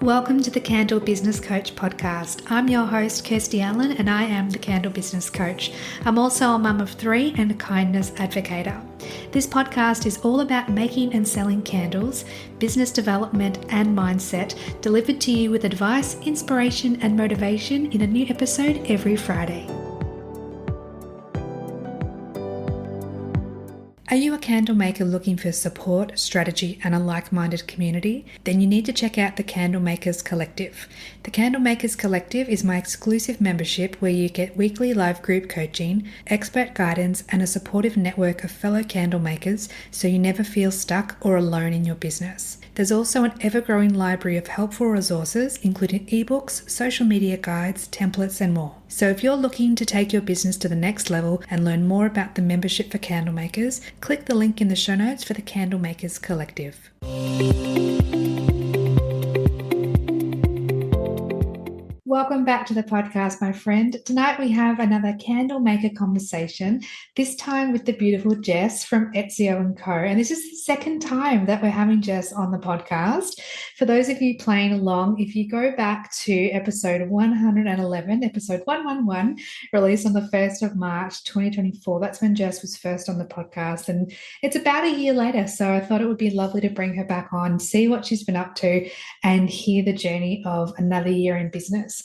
Welcome to the Candle Business Coach podcast. I'm your host, Kirsty Allen, and I am the Candle Business Coach. I'm also a mum of three and a kindness advocator. This podcast is all about making and selling candles, business development, and mindset, delivered to you with advice, inspiration, and motivation in a new episode every Friday. Are you a candle maker looking for support, strategy, and a like-minded community? Then you need to check out the Candle Makers Collective. The Candle Makers Collective is my exclusive membership where you get weekly live group coaching, expert guidance, and a supportive network of fellow candle makers so you never feel stuck or alone in your business. There's also an ever-growing library of helpful resources, including ebooks, social media guides, templates, and more. So if you're looking to take your business to the next level and learn more about the membership for candle makers, click the link in the show notes for the Candle Makers Collective. Welcome back to the podcast, my friend. Tonight we have another candle maker conversation, this time with the beautiful Jess from Etzio Co. And this is the second time that we're having Jess on the podcast. For those of you playing along, if you go back to episode 111, episode 111, released on the 1st of March, 2024, that's when Jess was first on the podcast. And it's about a year later, so I thought it would be lovely to bring her back on, see what she's been up to, and hear the journey of another year in business.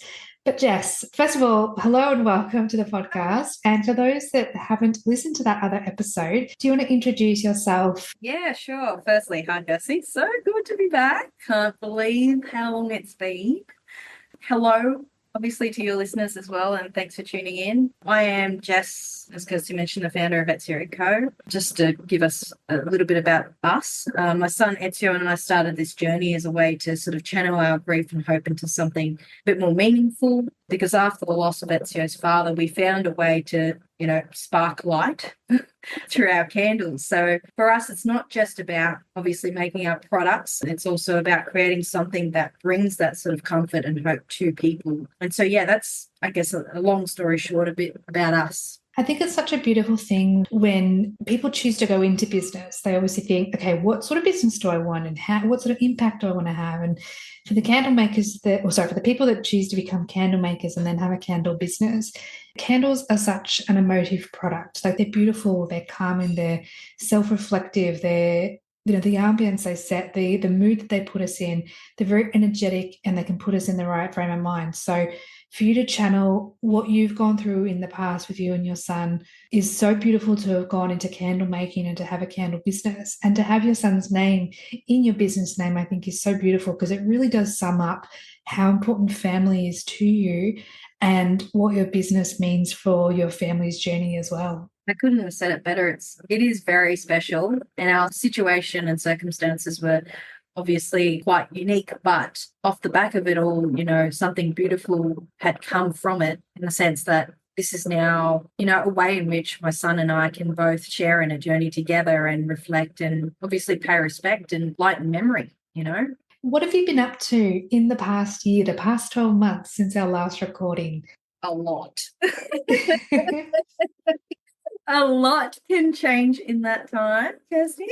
But Jess, first of all, hello and welcome to the podcast. And for those that haven't listened to that other episode, do you want to introduce yourself? Yeah, sure. Firstly, hi, Jessie. So good to be back. Can't believe how long it's been. Hello, obviously, to your listeners as well, and thanks for tuning in. I am Jess, as Kirsty mentioned, the founder of Etzio Co. Just to give us a little bit about us, my son Etzio and I started this journey as a way to sort of channel our grief and hope into something a bit more meaningful, because after the loss of Etzio's father, we found a way to, spark light through our candles. So for us, it's not just about obviously making our products. It's also about creating something that brings that sort of comfort and hope to people. And so, yeah, that's, I guess, a long story short, a bit about us. I think it's such a beautiful thing when people choose to go into business. They obviously think, okay, what sort of business do I want and what sort of impact do I want to have? And for the candle makers for the people that choose to become candle makers and then have a candle business, candles are such an emotive product. Like, they're beautiful, they're calming, they're self-reflective, they're the ambience they set, the mood that they put us in, they're very energetic and they can put us in the right frame of mind. So for you to channel what you've gone through in the past with you and your son is so beautiful, to have gone into candle making and to have a candle business and to have your son's name in your business name, I think is so beautiful, because it really does sum up how important family is to you and what your business means for your family's journey as well. I couldn't have said it better. It is very special, and our situation and circumstances were obviously quite unique, but off the back of it all, something beautiful had come from it, in the sense that this is now, a way in which my son and I can both share in a journey together and reflect and obviously pay respect and lighten memory. What have you been up to in the past year, the past 12 months since our last recording? A lot. A lot can change in that time, Kirsty.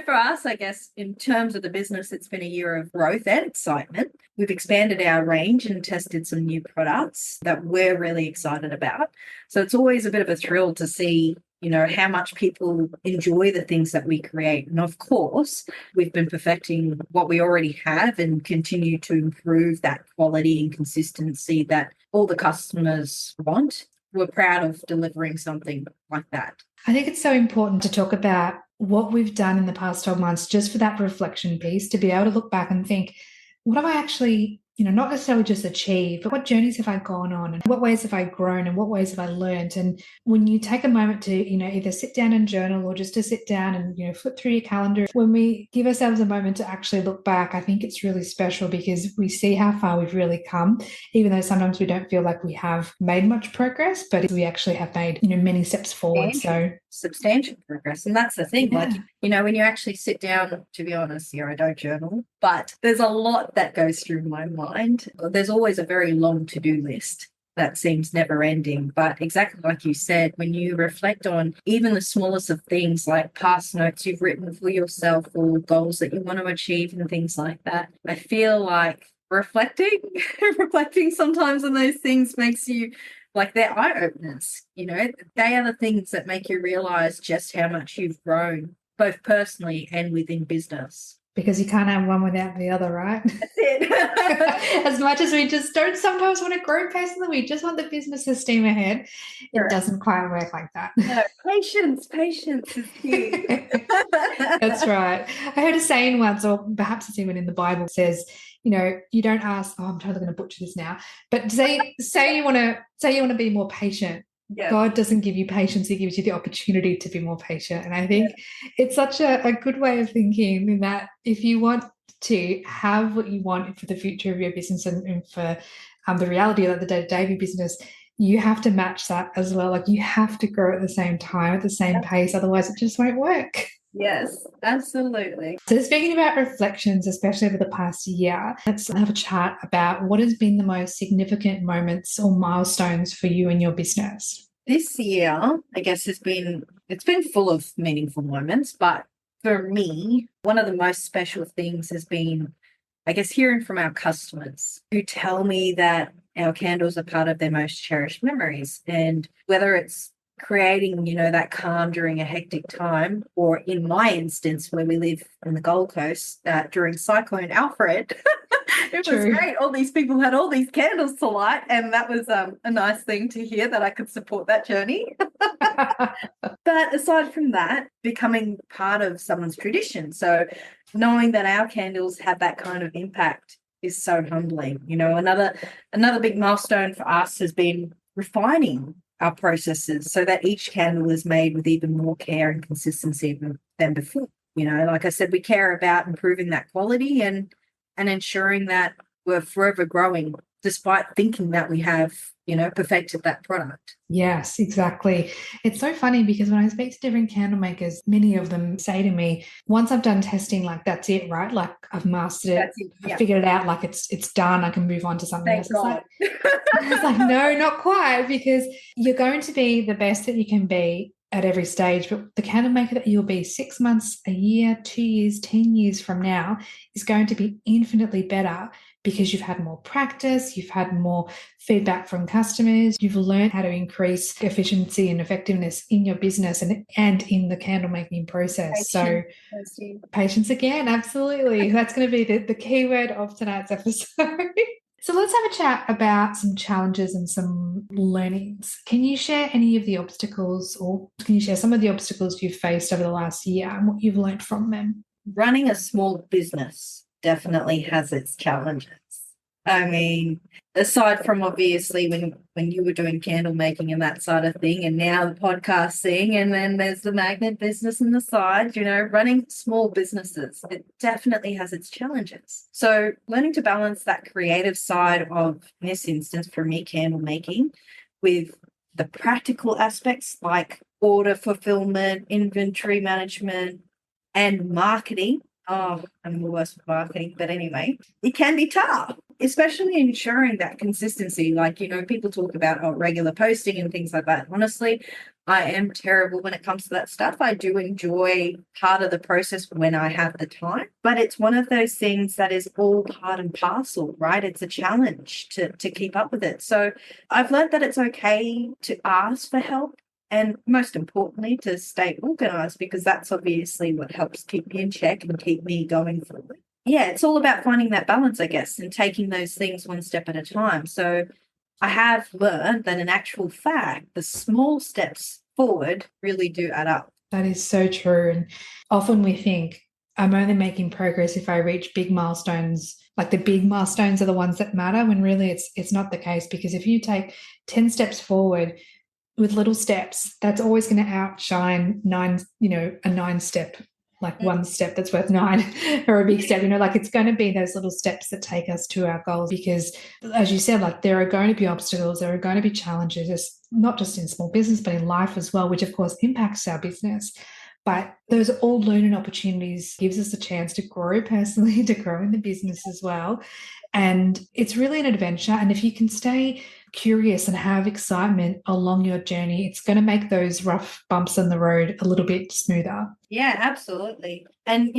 For us, I guess, in terms of the business, it's been a year of growth and excitement. We've expanded our range and tested some new products that we're really excited about. So it's always a bit of a thrill to see, how much people enjoy the things that we create. And of course, we've been perfecting what we already have and continue to improve that quality and consistency that all the customers want. We're proud of delivering something like that. I think it's so important to talk about what we've done in the past 12 months, just for that reflection piece, to be able to look back and think, what have I actually, not necessarily just achieved, but what journeys have I gone on and what ways have I grown and what ways have I learned? And when you take a moment to, either sit down and journal or just to sit down and, flip through your calendar, when we give ourselves a moment to actually look back, I think it's really special, because we see how far we've really come, even though sometimes we don't feel like we have made much progress, but we actually have made, many steps forward. Substantial progress. And that's the thing, when you actually sit down, to be honest, I don't journal, but there's a lot that goes through my mind. There's always a very long to-do list. that seems never ending. But exactly like you said, when you reflect on even the smallest of things like past notes you've written for yourself or goals that you want to achieve and things like that, I feel like reflecting, reflecting sometimes on those things makes you like they're eye openers. They are the things that make you realize just how much you've grown, both personally and within business. Because you can't have one without the other, right? That's it. As much as we just don't sometimes want to grow personally, we just want the business to steam ahead. It doesn't quite work like that. No, patience is key. That's right. I heard a saying once, or perhaps it's even in the Bible, says, you don't ask, I'm totally going to butcher this now, but say you want to be more patient. Yeah. God doesn't give you patience, he gives you the opportunity to be more patient. And I think it's such a good way of thinking, in that if you want to have what you want for the future of your business and for the reality of the day-to-day of your business, you have to match that as well. Like, you have to grow at the same time, at the same pace, otherwise it just won't work. Yes, absolutely. So speaking about reflections, especially over the past year, let's have a chat about what has been the most significant moments or milestones for you and your business. This year, I guess, it's been full of meaningful moments, but for me, one of the most special things has been, I guess, hearing from our customers who tell me that our candles are part of their most cherished memories. And whether it's creating, that calm during a hectic time, or in my instance, where we live in the Gold Coast, during Cyclone Alfred, it was great. All these people had all these candles to light, and that was a nice thing to hear, that I could support that journey. But aside from that, becoming part of someone's tradition, so knowing that our candles have that kind of impact is so humbling. Another big milestone for us has been refining our processes so that each candle is made with even more care and consistency than before. Like I said, we care about improving that quality and ensuring that we're forever growing, despite thinking that we have, perfected that product. Yes, exactly. It's so funny because when I speak to different candle makers, many of them say to me, once I've done testing, like, that's it, right? Like, I've mastered it. I've figured it out, like it's done. I can move on to something else. It's like, no, not quite, because you're going to be the best that you can be at every stage, but the candle maker that you'll be 6 months, a year, 2 years, 10 years from now is going to be infinitely better, because you've had more practice, you've had more feedback from customers, you've learned how to increase efficiency and effectiveness in your business and in the candle making process. Patience again, absolutely. That's going to be the keyword of tonight's episode. So let's have a chat about some challenges and some learnings. Can you share any of the obstacles, or can you share some of the obstacles you've faced over the last year and what you've learned from them? Running a small business definitely has its challenges. I mean, aside from obviously when you were doing candle making and that side of thing, and now the podcasting, and then there's the magnet business on the side, running small businesses, it definitely has its challenges. So learning to balance that creative side of, in this instance for me, candle making, with the practical aspects like order fulfillment, inventory management, and marketing. Oh, I'm the worst with marketing, but anyway, it can be tough, especially ensuring that consistency. Like, people talk about regular posting and things like that. Honestly, I am terrible when it comes to that stuff. I do enjoy part of the process when I have the time, but it's one of those things that is all part and parcel, right? It's a challenge to keep up with it. So I've learned that it's okay to ask for help, and most importantly, to stay organized, because that's obviously what helps keep me in check and keep me going forward. Yeah, it's all about finding that balance, I guess, and taking those things one step at a time. So I have learned that in actual fact, the small steps forward really do add up. That is so true. And often we think, I'm only making progress if I reach big milestones. Like, the big milestones are the ones that matter, when really it's not the case. Because if you take 10 steps forward with little steps, that's always going to outshine a 9-step, like one step that's worth 9 or a big step, like it's going to be those little steps that take us to our goals. Because as you said, like, there are going to be obstacles, there are going to be challenges, not just in small business, but in life as well, which of course impacts our business. But those are all learning opportunities, gives us a chance to grow personally, to grow in the business as well. And it's really an adventure. And if you can stay curious and have excitement along your journey, it's going to make those rough bumps in the road a little bit smoother. Yeah, absolutely. And,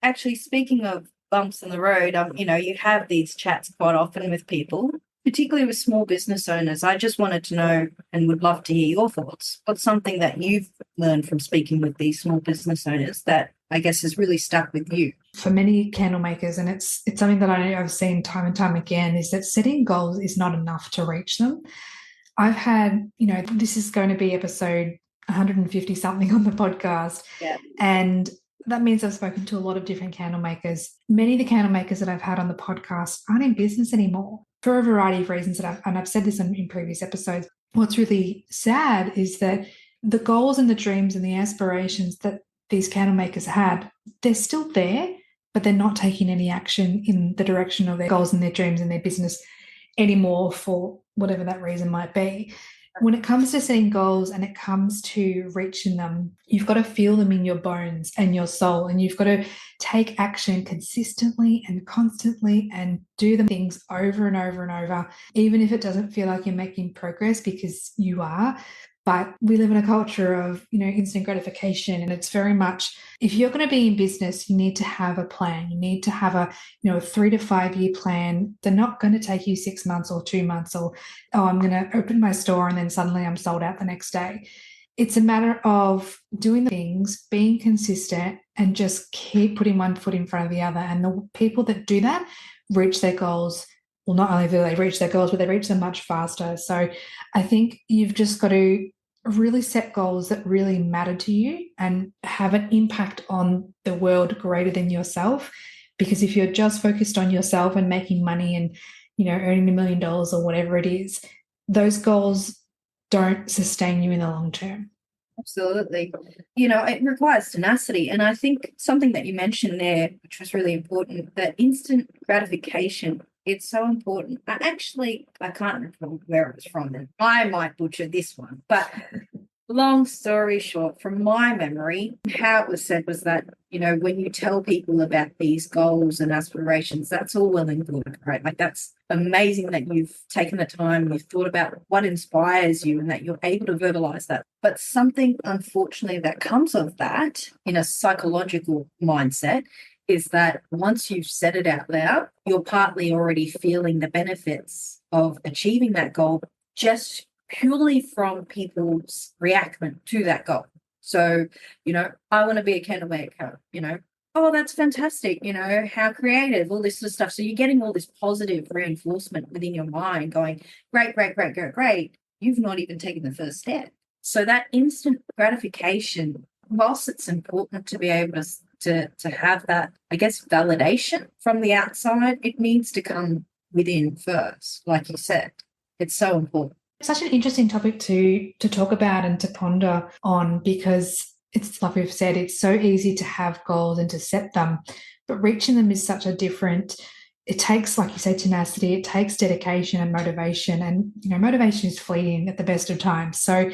actually speaking of bumps in the road, you have these chats quite often with people, particularly with small business owners. I just wanted to know and would love to hear your thoughts. What's something that you've learned from speaking with these small business owners that I guess has really stuck with you? For many candle makers, and it's something that I've seen time and time again, is that setting goals is not enough to reach them. I've had, this is going to be episode 150 something on the podcast. Yeah. And that means I've spoken to a lot of different candle makers. Many of the candle makers that I've had on the podcast aren't in business anymore for a variety of reasons and I've said this in previous episodes. What's really sad is that the goals and the dreams and the aspirations that these candle makers had, they're still there, but they're not taking any action in the direction of their goals and their dreams and their business anymore for whatever that reason might be. When it comes to setting goals and it comes to reaching them, you've got to feel them in your bones and your soul, and you've got to take action consistently and constantly and do the things over and over and over, even if it doesn't feel like you're making progress, because you are. But we live in a culture of, instant gratification. And it's very much, if you're going to be in business, you need to have a plan. You need to have a 3 to 5 year plan. They're not going to take you 6 months or 2 months or, I'm going to open my store and then suddenly I'm sold out the next day. It's a matter of doing the things, being consistent, and just keep putting one foot in front of the other. And the people that do that reach their goals. Well, not only do they reach their goals, but they reach them much faster. So I think you've just got to really set goals that really matter to you and have an impact on the world greater than yourself. Because if you're just focused on yourself and making money and, earning $1 million or whatever it is, those goals don't sustain you in the long term. Absolutely. It requires tenacity. And I think something that you mentioned there, which was really important, that instant gratification, it's so important. I can't recall where it was from, and I might butcher this one, but long story short, from my memory, how it was said was that, when you tell people about these goals and aspirations, that's all well and good, right? Like, that's amazing that you've taken the time, you've thought about what inspires you and that you're able to verbalize that. But something, unfortunately, that comes of that in a psychological mindset is that once you've said it out loud, you're partly already feeling the benefits of achieving that goal just purely from people's reaction to that goal. So, I want to be a candle maker, oh, that's fantastic, how creative, all this sort of stuff. So you're getting all this positive reinforcement within your mind going, great, great, great, great, great. You've not even taken the first step. So that instant gratification, whilst it's important to be able to have that, I guess, validation from the outside, it needs to come within first, like you said. It's so important. Such an interesting topic to talk about and to ponder on, because it's like we've said, it's so easy to have goals and to set them, but reaching them is such a different. It takes, like you say, tenacity. It takes dedication and motivation, and motivation is fleeting at the best of times. So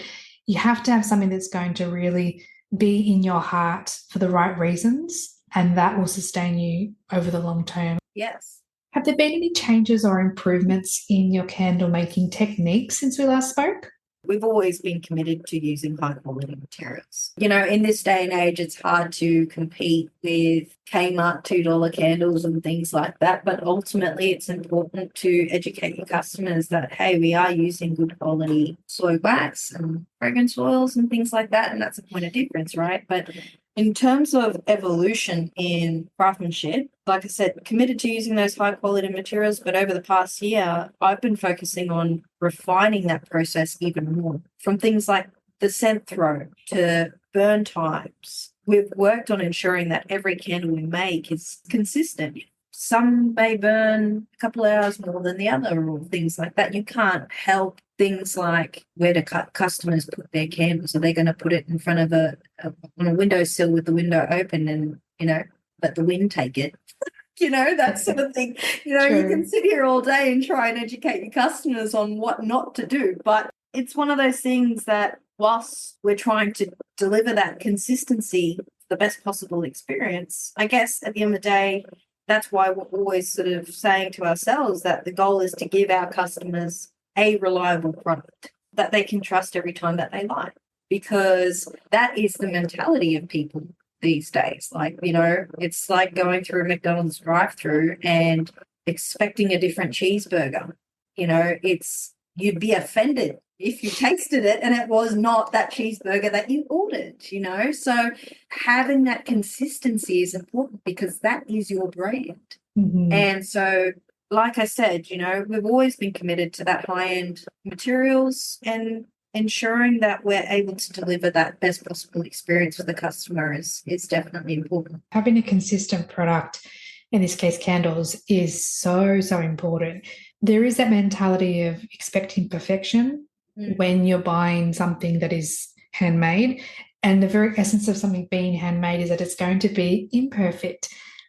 you have to have something that's going to really be in your heart for the right reasons, and that will sustain you over the long term. Yes. Have there been any changes or improvements in your candle making techniques since we last spoke? We've always been committed to using high quality materials. In this day and age, it's hard to compete with Kmart $2 candles and things like that. But ultimately, it's important to educate your customers that, hey, we are using good quality soy wax and fragrance oils and things like that. And that's a point of difference, right? But in terms of evolution in craftsmanship, like I said, committed to using those high quality materials, but over the past year, I've been focusing on refining that process even more. From things like the scent throw to burn times, we've worked on ensuring that every candle we make is consistent. Some may burn a couple of hours more than the other, or things like that. You can't help things like where do customers put their candles. Are they going to put it in front of on a windowsill with the window open and, let the wind take it? That sort of thing. You can sit here all day and try and educate your customers on what not to do. But it's one of those things that whilst we're trying to deliver that consistency, the best possible experience, I guess at the end of the day, that's why we're always sort of saying to ourselves that the goal is to give our customers a reliable product that they can trust every time that they buy, because that is the mentality of people these days. Like, it's like going through a McDonald's drive-through and expecting a different cheeseburger. You'd be offended if you tasted it and it was not that cheeseburger that you ordered, So having that consistency is important because that is your brand. Mm-hmm. And so, like I said, we've always been committed to that high-end materials and ensuring that we're able to deliver that best possible experience for the customer is definitely important. Having a consistent product, in this case candles, is so, so important. There is that mentality of expecting perfection when you're buying something that is handmade. And the very essence of something being handmade is that it's going to be imperfect,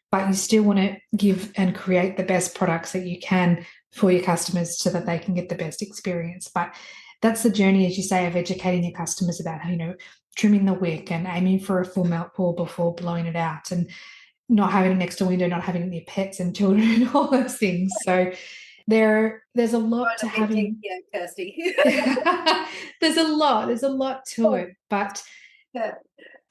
but you still want to give and create the best products that you can for your customers so that they can get the best experience. But that's the journey, as you say, of educating your customers about, trimming the wick and aiming for a full melt pour before blowing it out, and not having it next to a window, not having it near pets and children and all those things. So there's a lot to having. Yeah, Kirsty. There's a lot to it, but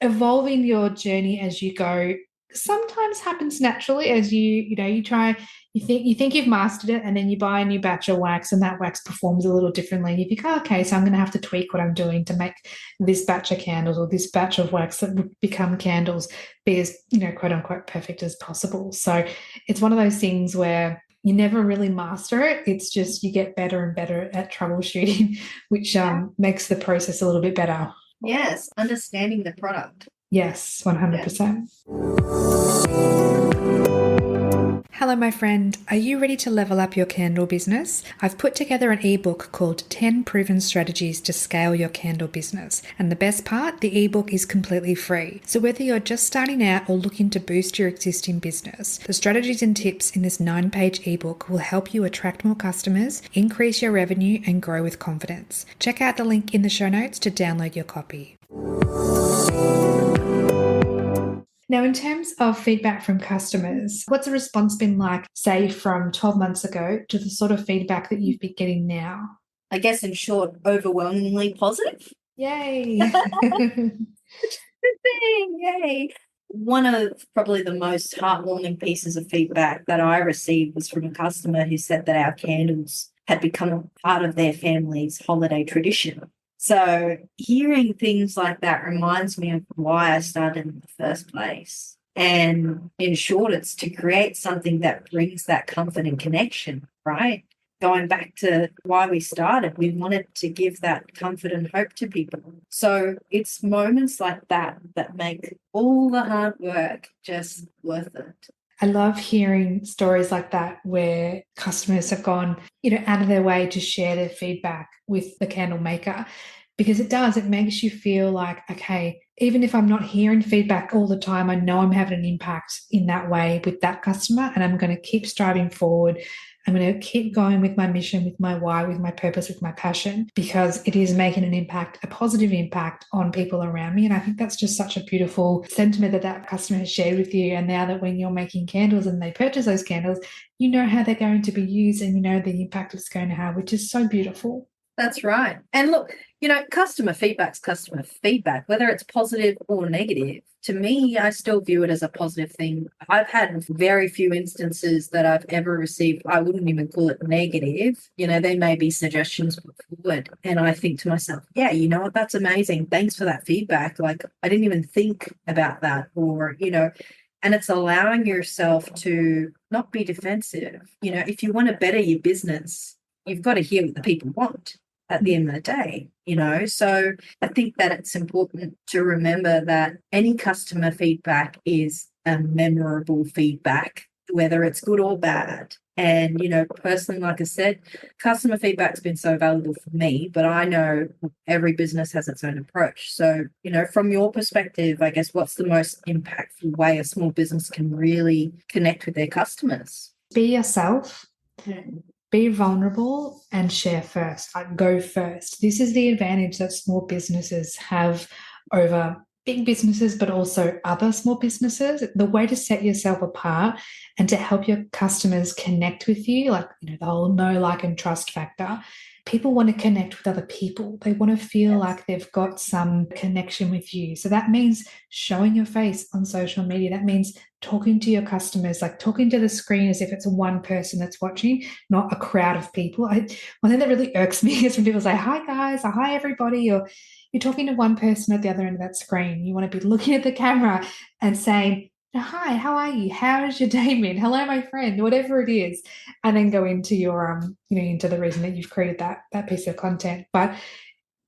evolving your journey as you go sometimes happens naturally as you try. You think you've mastered it, and then you buy a new batch of wax and that wax performs a little differently. You think, oh, okay, so I'm going to have to tweak what I'm doing to make this batch of candles or this batch of wax that would become candles be as, quote unquote, perfect as possible. So it's one of those things where you never really master it. It's just you get better and better at troubleshooting, which makes the process a little bit better. Yes, understanding the product. Yes, 100%. Hello, my friend. Are you ready to level up your candle business? I've put together an ebook called 10 Proven Strategies to Scale Your Candle Business. And the best part, the ebook is completely free. So whether you're just starting out or looking to boost your existing business, the strategies and tips in this 9-page ebook will help you attract more customers, increase your revenue, and grow with confidence. Check out the link in the show notes to download your copy. Now, in terms of feedback from customers, what's the response been like, say, from 12 months ago to the sort of feedback that you've been getting now? I guess, in short, overwhelmingly positive. Yay! Good thing, yay! One of probably the most heartwarming pieces of feedback that I received was from a customer who said that our candles had become a part of their family's holiday tradition. So hearing things like that reminds me of why I started in the first place. And in short, it's to create something that brings that comfort and connection, right? Going back to why we started, we wanted to give that comfort and hope to people. So it's moments like that that make all the hard work just worth it. I love hearing stories like that where customers have gone, out of their way to share their feedback with the candle maker, because it makes you feel like, okay, even if I'm not hearing feedback all the time, I know I'm having an impact in that way with that customer, and I'm going to keep striving forward. I'm going to keep going with my mission, with my why, with my purpose, with my passion, because it is making an impact, a positive impact on people around me. And I think that's just such a beautiful sentiment that customer has shared with you. And now that when you're making candles and they purchase those candles, you know how they're going to be used and you know the impact it's going to have, which is so beautiful. That's right. And look, customer feedback's customer feedback, whether it's positive or negative. To me, I still view it as a positive thing. I've had very few instances that I've ever received. I wouldn't even call it negative. They may be suggestions put forward. And I think to myself, yeah, you know what? That's amazing. Thanks for that feedback. Like, I didn't even think about that, or, and it's allowing yourself to not be defensive. If you want to better your business, you've got to hear what the people want at the end of the day, So I think that it's important to remember that any customer feedback is a memorable feedback, whether it's good or bad. And, personally, like I said, customer feedback's been so valuable for me, but I know every business has its own approach. So, from your perspective, I guess, what's the most impactful way a small business can really connect with their customers? Be yourself. be vulnerable and share first, like go first. This is the advantage that small businesses have over big businesses, but also other small businesses. The way to set yourself apart and to help your customers connect with you, like, the whole know, like, and trust factor. People want to connect with other people. They want to feel like they've got some connection with you. So that means showing your face on social media. That means talking to your customers, like talking to the screen as if it's one person that's watching, not a crowd of people. One thing that really irks me is when people say, hi guys, or hi everybody, or you're talking to one person at the other end of that screen. You want to be looking at the camera and saying, hi, how are you? How's your day been? Hello, my friend, whatever it is. And then go into your, into the reason that you've created that piece of content. But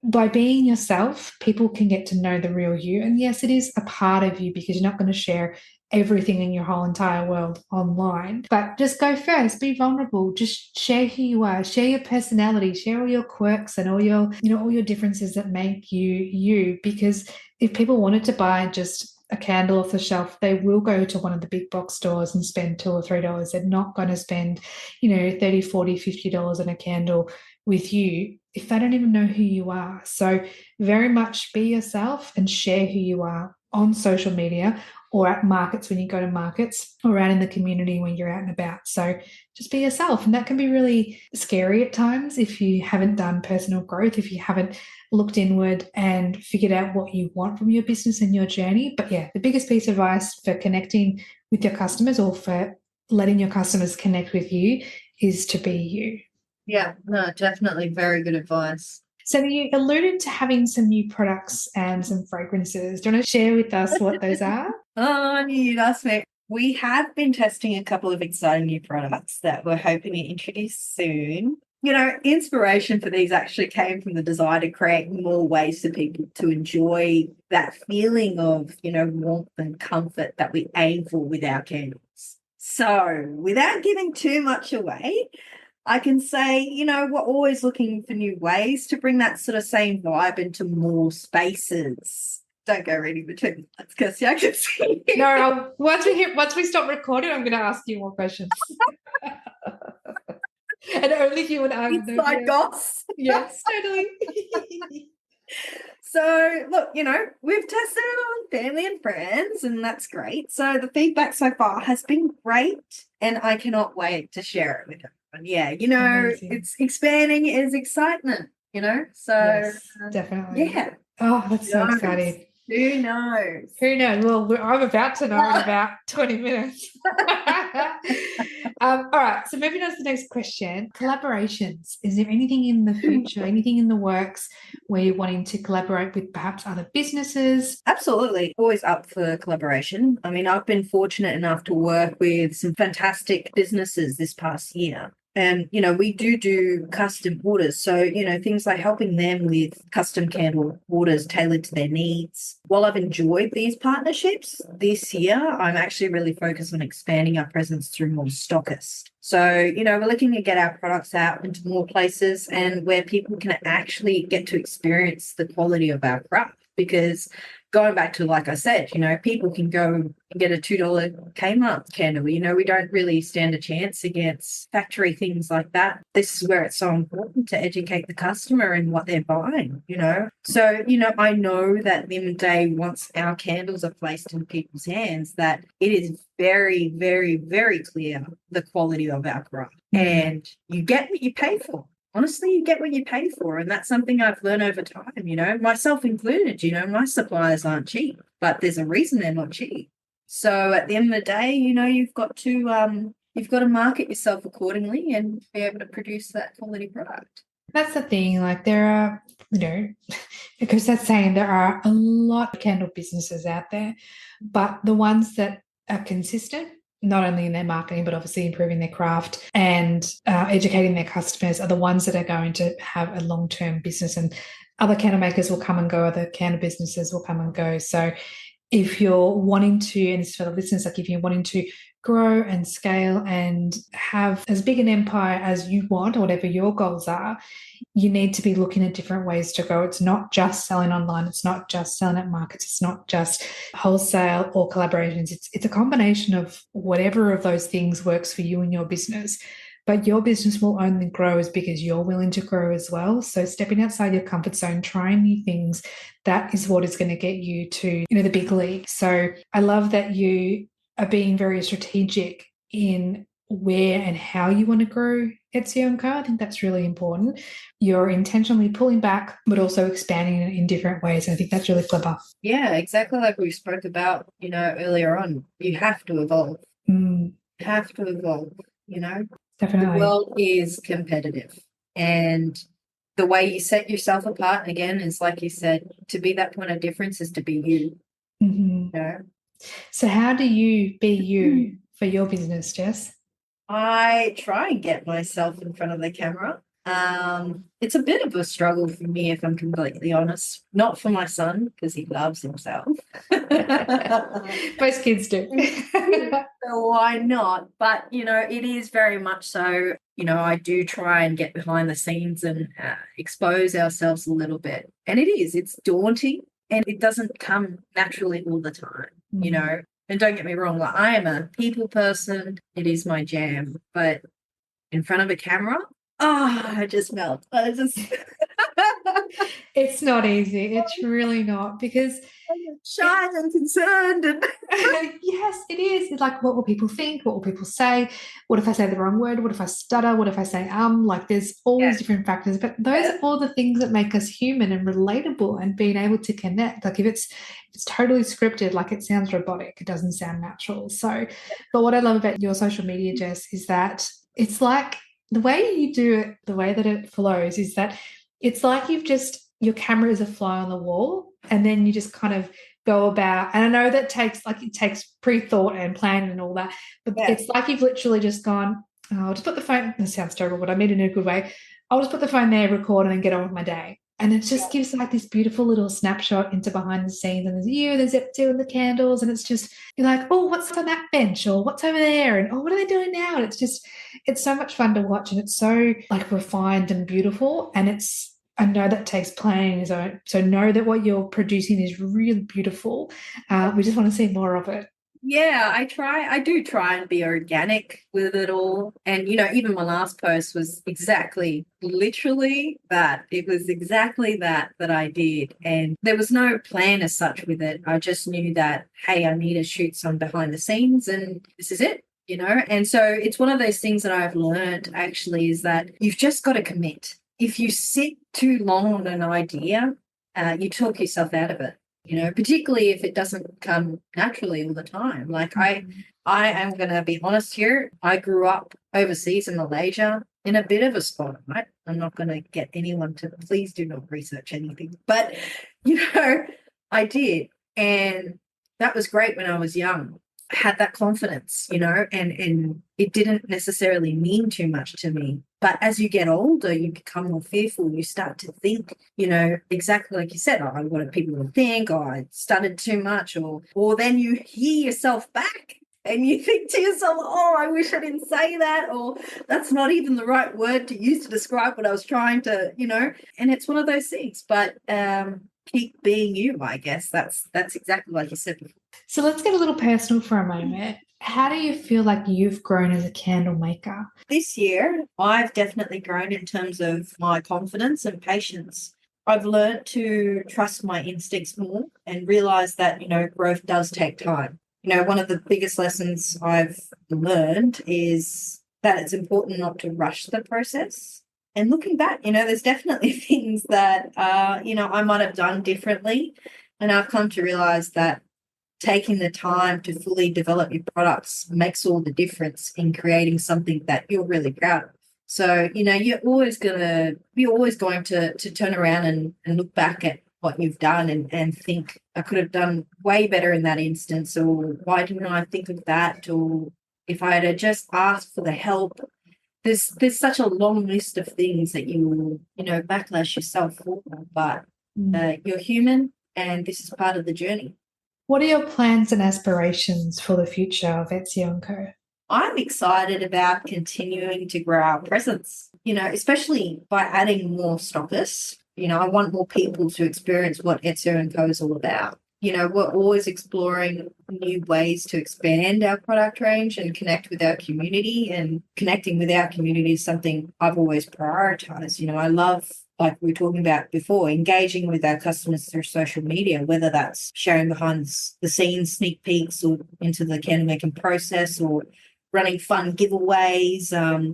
by being yourself, people can get to know the real you. And yes, it is a part of you because you're not going to share everything in your whole entire world online. But just go first, be vulnerable, just share who you are, share your personality, share all your quirks and all your, all your differences that make you you. Because if people wanted to buy just a candle off the shelf, they will go to one of the big box stores and spend $2 or $3. They're not going to spend, $30, $40, $50 on a candle with you if they don't even know who you are. So very much be yourself and share who you are on social media or at markets when you go to markets or out in the community when you're out and about. So just be yourself. And that can be really scary at times if you haven't done personal growth, if you haven't looked inward and figured out what you want from your business and your journey. But yeah, the biggest piece of advice for connecting with your customers or for letting your customers connect with you is to be you. Yeah, no, definitely very good advice. So you alluded to having some new products and some fragrances. Do you want to share with us what those are? Oh, I knew you'd ask me. We have been testing a couple of exciting new products that we're hoping to introduce soon. Inspiration for these actually came from the desire to create more ways for people to enjoy that feeling of, warmth and comfort that we aim for with our candles. So without giving too much away, I can say, we're always looking for new ways to bring that sort of same vibe into more spaces. Don't go reading between the lines, Kirsty, I can see. No, once we stop recording, I'm going to ask you more questions. And only if you would answer. Inside goss. Yes, totally. So, look, we've tested it on family and friends, and that's great. So the feedback so far has been great, and I cannot wait to share it with everyone. Yeah, Amazing. It's expanding is excitement, So yes, definitely. Yeah. Oh, that's so exciting. Who knows? Who knows? Well, I'm about to know in about 20 minutes. All right. So moving on to the next question. Collaborations. Is there anything in the future, anything in the works where you're wanting to collaborate with perhaps other businesses? Absolutely. Always up for collaboration. I mean, I've been fortunate enough to work with some fantastic businesses this past year. And, we do custom orders. So, things like helping them with custom candle orders tailored to their needs. While I've enjoyed these partnerships this year, I'm actually really focused on expanding our presence through more stockists. So, we're looking to get our products out into more places and where people can actually get to experience the quality of our craft. Because going back to, like I said, people can go and get a $2 Kmart candle. We don't really stand a chance against factory things like that. This is where it's so important to educate the customer in what they're buying, So, I know that at the end of the day, once our candles are placed in people's hands, that it is very, very, very clear the quality of our craft. And you get what you pay for. Honestly, you get what you pay for. And that's something I've learned over time, myself included. My suppliers aren't cheap, but there's a reason they're not cheap. So at the end of the day, you've got to market yourself accordingly and be able to produce that quality product. That's the thing. Like there are, because that's saying there are a lot of candle businesses out there, but the ones that are consistent, not only in their marketing, but obviously improving their craft and educating their customers are the ones that are going to have a long-term business. And other candle makers will come and go, other candle businesses will come and go. So if you're wanting to, and it's for the listeners, like if you're wanting to grow and scale and have as big an empire as you want or whatever your goals are, you need to be looking at different ways to go. It's not just selling online. It's not just selling at markets. It's not just wholesale or collaborations. It's a combination of whatever of those things works for you and your business. but your business will only grow as big as you're willing to grow as well. So stepping outside your comfort zone, trying new things, that is what is going to get you to, the big league. So I love that you are being very strategic in where and how you want to grow Etzio Co. I think that's really important. You're intentionally pulling back, but also expanding it in different ways. And I think that's really clever. Yeah, exactly like we spoke about, earlier on. You have to evolve. Mm, Have to evolve, The definitely. world is competitive. And the way you set yourself apart, again, is like you said, to be that point of difference is to be you. Mm-hmm. So how do you be you for your business, Jess? I try and get myself in front of the camera. It's a bit of a struggle for me, if I'm completely honest. Not for my son, because he loves himself. Most kids do. So why not? But, it is very much so, I do try and get behind the scenes and expose ourselves a little bit. And it's daunting and it doesn't come naturally all the time. And don't get me wrong, like I am a people person. It is my jam. But in front of a camera, I just melt. It's not easy. It's really not because I'm shy and concerned. And yes, it is. It's like, what will people think? What will people say? What if I say the wrong word? What if I stutter? What if I say like there's all these different factors, but those are all the things that make us human and relatable and being able to connect. Like if it's totally scripted, like it sounds robotic, it doesn't sound natural. So, but what I love about your social media, Jess, is that it's like the way you do it, the way that it flows is that it's like your camera is a fly on the wall, and then you just kind of go about. And I know that it takes pre-thought and planning and all that, but it's like you've literally just gone, oh, I'll just put the phone. This sounds terrible, but I mean it in a good way. I'll just put the phone there, record, and then get on with my day. And it just gives like this beautiful little snapshot into behind the scenes. And there's you, there's Ep2 and the candles, and it's just you're like, oh, what's on that bench, or what's over there, and oh, what are they doing now? And it's so much fun to watch, and it's so like refined and beautiful, and I know that takes planning, so know that what you're producing is really beautiful. We just want to see more of it. Yeah, I do try and be organic with it all. And, even my last post was literally that. It was exactly that I did. And there was no plan as such with it. I just knew that, hey, I need to shoot some behind the scenes and this is it. And so it's one of those things that I've learned actually is that you've just got to commit. If you sit too long on an idea, you talk yourself out of it. Particularly if it doesn't come naturally all the time. Like I am going to be honest here. I grew up overseas in Malaysia in a bit of a spot, right? I'm not going to get anyone to, please do not research anything. But, I did. And that was great when I was young. I had that confidence, and it didn't necessarily mean too much to me. But as you get older, you become more fearful. You start to think, exactly like you said, oh, what do people will think? Oh, I stuttered too much. Or then you hear yourself back and you think to yourself, oh, I wish I didn't say that. Or that's not even the right word to use to describe what I was trying to, and it's one of those things. But keep being you, I guess. That's exactly like you said before. So let's get a little personal for a moment. How do you feel like you've grown as a candle maker? This year, I've definitely grown in terms of my confidence and patience. I've learned to trust my instincts more and realize that, growth does take time. One of the biggest lessons I've learned is that it's important not to rush the process. And looking back, there's definitely things that, I might have done differently. And I've come to realize that taking the time to fully develop your products makes all the difference in creating something that you're really proud of. So, you're always going to turn around and look back at what you've done and think, I could have done way better in that instance, or why didn't I think of that? Or if I had just asked for the help, there's such a long list of things that you backlash yourself for, but you're human and this is part of the journey. What are your plans and aspirations for the future of Etzio Co? I'm excited about continuing to grow our presence, especially by adding more stockists. I want more people to experience what Etzio Co is all about. we're always exploring new ways to expand our product range and connect with our community. And connecting with our community is something I've always prioritized. I love, like we were talking about before, engaging with our customers through social media, whether that's sharing behind the scenes sneak peeks or into the candle making process or running fun giveaways.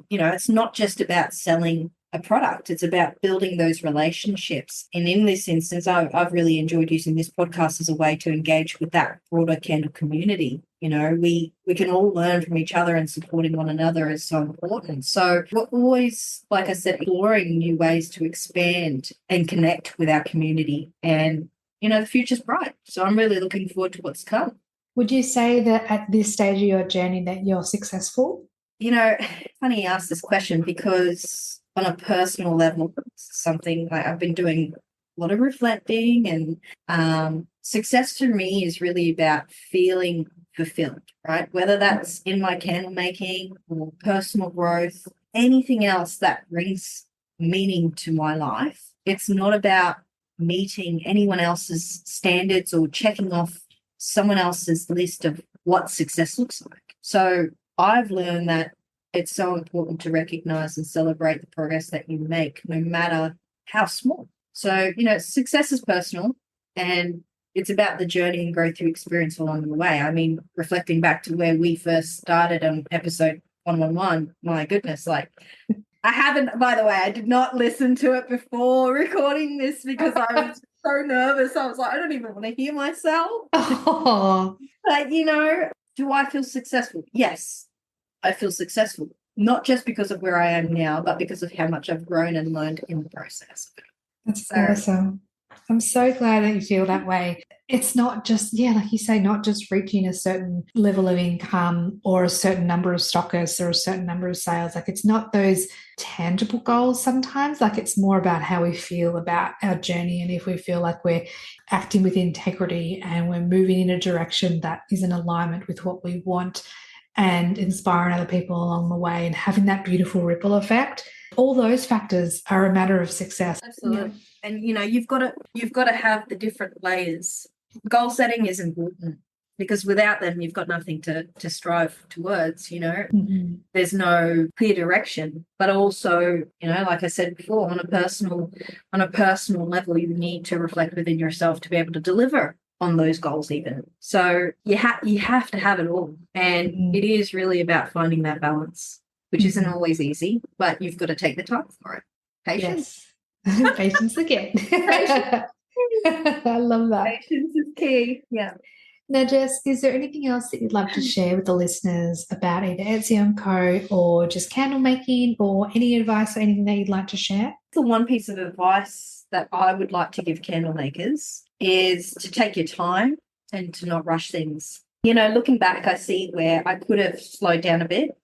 It's not just about selling a product. It's about building those relationships. And in this instance, I've really enjoyed using this podcast as a way to engage with that broader candle community. We can all learn from each other, and supporting one another is so important. So we're always, like I said, exploring new ways to expand and connect with our community. And, the future's bright. So I'm really looking forward to what's come. Would you say that at this stage of your journey that you're successful? Funny you ask this question, because on a personal level, something like I've been doing a lot of reflecting, and success for me is really about feeling fulfilled, right? Whether that's in my candle making or personal growth, anything else that brings meaning to my life. It's not about meeting anyone else's standards or checking off someone else's list of what success looks like. So I've learned that it's so important to recognize and celebrate the progress that you make, no matter how small. So, success is personal, and it's about the journey and growth you experience along the way. I mean, reflecting back to where we first started on episode 111, my goodness, I haven't, by the way, I did not listen to it before recording this because I was so nervous. I was like, I don't even want to hear myself. Oh. But, do I feel successful? Yes. I feel successful, not just because of where I am now, but because of how much I've grown and learned in the process. That's awesome. I'm so glad that you feel that way. It's not just, like you say, not just reaching a certain level of income or a certain number of stockers or a certain number of sales. It's not those tangible goals sometimes. It's more about how we feel about our journey, and if we feel like we're acting with integrity and we're moving in a direction that is in alignment with what we want, and inspiring other people along the way and having that beautiful ripple effect. All those factors are a matter of success. Absolutely. Yeah. And you've got to have the different layers. Goal setting is important, because without them you've got nothing to strive towards. Mm-hmm. There's no clear direction. But also, like I said before, on a personal level, you need to reflect within yourself to be able to deliver on those goals even. So you have to have it all. And it is really about finding that balance, which isn't always easy, but you've got to take the time for it. Patience. Yes. Patience again. Patience. I love that. Patience is key. Yeah. Now, Jess, is there anything else that you'd love to share with the listeners about either Etzio Co or just candle making, or any advice or anything that you'd like to share? The one piece of advice that I would like to give candle makers is to take your time and to not rush things. Looking back, I see where I could have slowed down a bit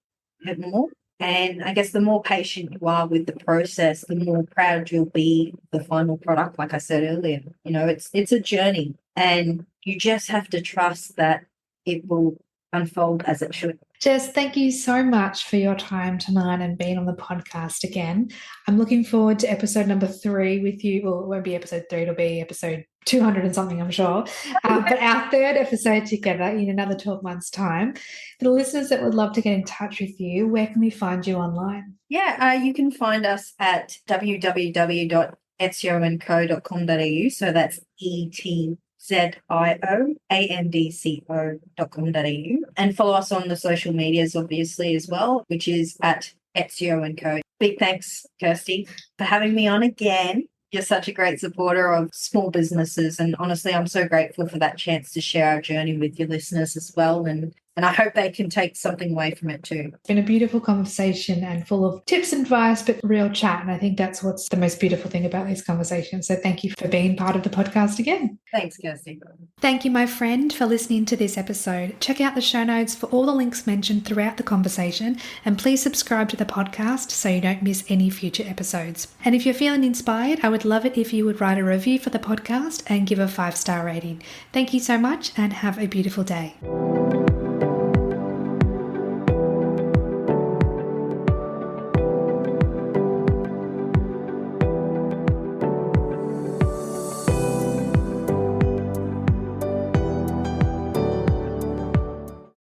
more. And I guess the more patient you are with the process, the more proud you'll be of the final product. Like I said earlier, it's a journey, and you just have to trust that it will unfold as it should. Jess, thank you so much for your time tonight and being on the podcast again. I'm looking forward to episode number 3 with you. Well, it won't be episode 3, it'll be episode 200 and something, I'm sure. But our 3rd episode together in another 12 months' time. For the listeners that would love to get in touch with you, where can we find you online? Yeah, you can find us at www.etzioandco.com.au. So that's ETZIOANDCO.com.au, and follow us on the social medias, obviously, as well, which is at Etzio Co. Big thanks, Kirsty, for having me on again. You're such a great supporter of small businesses, and honestly, I'm so grateful for that chance to share our journey with your listeners as well, and I hope they can take something away from it too. It's been a beautiful conversation and full of tips and advice, but real chat, and I think that's what's the most beautiful thing about these conversations. So thank you for being part of the podcast again. Thanks, Kirsty. Thank you, my friend, for listening to this episode. Check out the show notes for all the links mentioned throughout the conversation, and please subscribe to the podcast so you don't miss any future episodes. And if you're feeling inspired, I would love it if you would write a review for the podcast and give a 5-star rating. Thank you so much, and have a beautiful day.